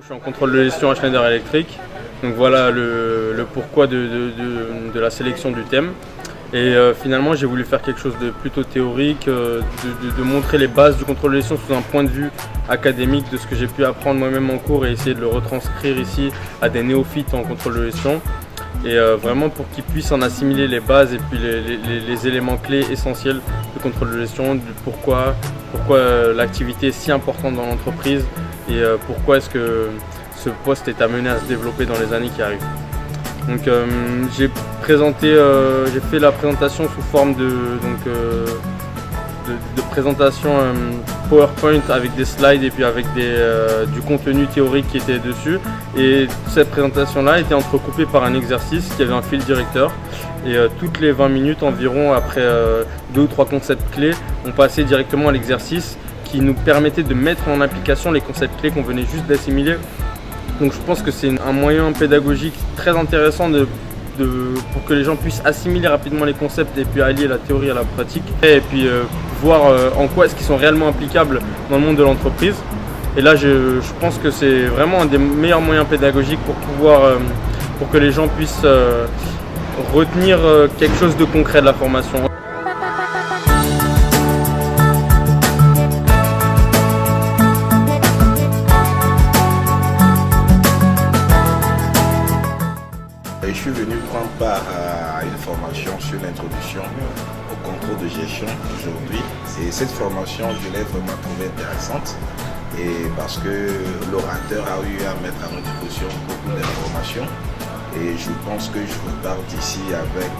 suis en contrôle de gestion à Schneider Electric. Donc voilà le pourquoi de la sélection du thème. Et finalement, j'ai voulu faire quelque chose de plutôt théorique, de montrer les bases du contrôle de gestion sous un point de vue académique de ce que j'ai pu apprendre moi-même en cours et essayer de le retranscrire ici à des néophytes en contrôle de gestion. Et vraiment pour qu'ils puissent en assimiler les bases et puis les éléments clés essentiels du contrôle de gestion, du pourquoi l'activité est si importante dans l'entreprise et pourquoi est-ce que ce poste est amené à se développer dans les années qui arrivent. Donc j'ai fait la présentation sous forme de présentation PowerPoint avec des slides et puis avec du contenu théorique qui était dessus. Et cette présentation-là était entrecoupée par un exercice qui avait un fil directeur. Et toutes les 20 minutes environ, après 2 ou 3 concepts clés, on passait directement à l'exercice qui nous permettait de mettre en application les concepts clés qu'on venait juste d'assimiler. Donc je pense que c'est un moyen pédagogique très intéressant pour que les gens puissent assimiler rapidement les concepts et puis allier la théorie à la pratique. Et puis voir en quoi est-ce qu'ils sont réellement applicables dans le monde de l'entreprise. Et là je pense que c'est vraiment un des meilleurs moyens pédagogiques pour que les gens puissent retenir quelque chose de concret de la formation. Je suis venu prendre part à une formation sur l'introduction au contrôle de gestion aujourd'hui. Et cette formation, je l'ai vraiment trouvée intéressante et parce que l'orateur a eu à mettre à notre disposition beaucoup d'informations. Et je pense que je repars d'ici avec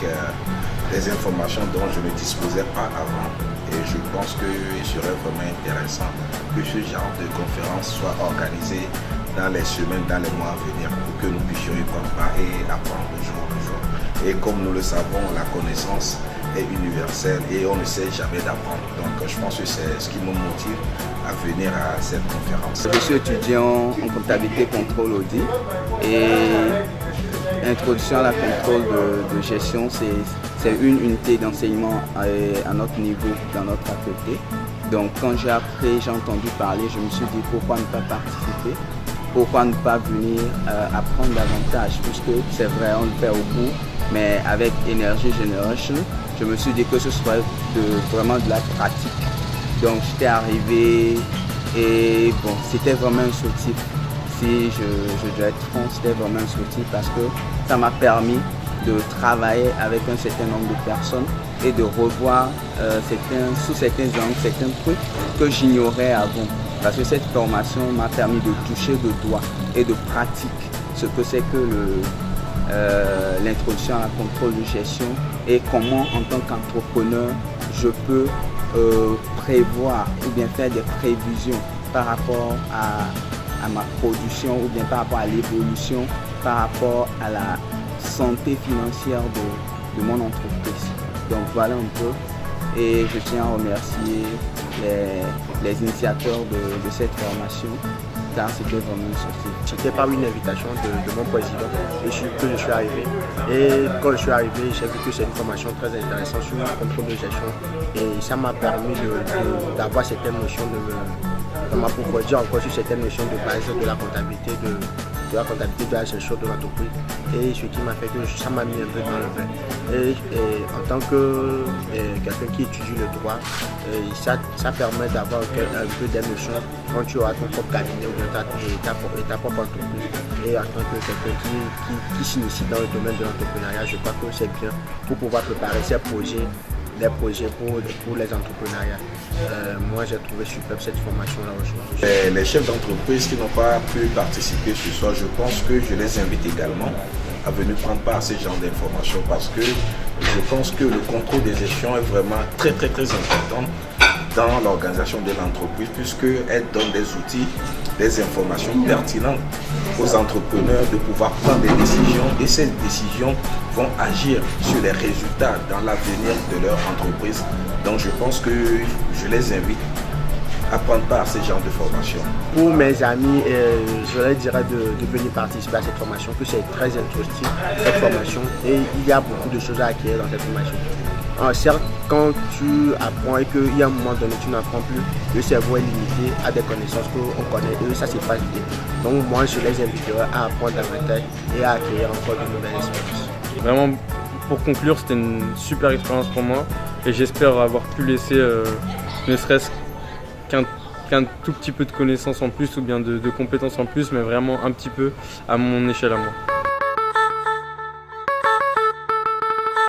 des informations dont je ne disposais pas avant. Et je pense qu'il serait vraiment intéressant que ce genre de conférence soit organisé dans les semaines, dans les mois à venir pour que nous puissions y prendre part et apprendre jour le jour. Et comme nous le savons, la connaissance est universelle et on ne sait jamais d'apprendre. Donc je pense que c'est ce qui me motive à venir à cette conférence. Je suis étudiant en comptabilité contrôle audit et introduction à la contrôle de gestion, c'est une unité d'enseignement à notre niveau dans notre faculté. Donc quand j'ai appris, j'ai entendu parler, je me suis dit pourquoi ne pas participer, pourquoi ne pas venir apprendre davantage, puisque c'est vrai, on le fait au cours, mais avec Energy Generation, je me suis dit que ce serait vraiment de la pratique. Donc j'étais arrivé et bon, c'était vraiment instructif. Si je dois être franc, c'était vraiment instructif parce que ça m'a permis de travailler avec un certain nombre de personnes et de revoir sous certains angles, certains trucs que j'ignorais avant. Parce que cette formation m'a permis de toucher de doigt et de pratique ce que c'est que l'introduction à la contrôle de gestion et comment en tant qu'entrepreneur je peux prévoir ou bien faire des prévisions par rapport à ma production ou bien par rapport à l'évolution, par rapport à la santé financière de mon entreprise. Donc voilà un peu. Et je tiens à remercier les initiateurs de cette formation car c'était vraiment instructif. C'était par une invitation de mon président que je suis arrivé. Et quand je suis arrivé, j'ai vu que c'est une formation très intéressante sur le contrôle de gestion. Et ça m'a permis d'avoir certaines notions de m'approfondir encore sur certaines notions de base de la comptabilité, de la gestion de l'entreprise. Et ce qui m'a fait que ça m'a mis un peu dans le bain. Et en tant que quelqu'un qui étudie le droit, ça permet d'avoir un peu des notions quand tu auras ton propre cabinet ou ta propre entreprise. Et en tant que quelqu'un qui s'initie dans le domaine de l'entrepreneuriat, je crois que c'est bien pour pouvoir préparer des projets pour les entrepreneuriats. Moi, j'ai trouvé superbe cette formation-là aujourd'hui. Les chefs d'entreprise qui n'ont pas pu participer ce soir, je pense que je les invite également à venir prendre part à ce genre d'informations parce que je pense que le contrôle des gestions est vraiment très important dans l'organisation de l'entreprise puisqu'elle donne des outils, des informations pertinentes aux entrepreneurs de pouvoir prendre des décisions et ces décisions vont agir sur les résultats dans l'avenir de leur entreprise. Donc je pense que je les invite à prendre part à ce genre de formation. Pour mes amis, je leur dirais de venir participer à cette formation, que c'est très instructif cette formation et il y a beaucoup de choses à acquérir dans cette formation. certes, quand tu apprends et qu'il y a un moment donné tu n'apprends plus, le cerveau est limité à des connaissances qu'on connaît et ça c'est facile. Donc moi je les inviterai à apprendre davantage et à acquérir encore de nouvelles expériences. Vraiment, pour conclure, c'était une super expérience pour moi et j'espère avoir pu laisser ne serait-ce qu'un tout petit peu de connaissances en plus ou bien de compétences en plus, mais vraiment un petit peu à mon échelle à moi.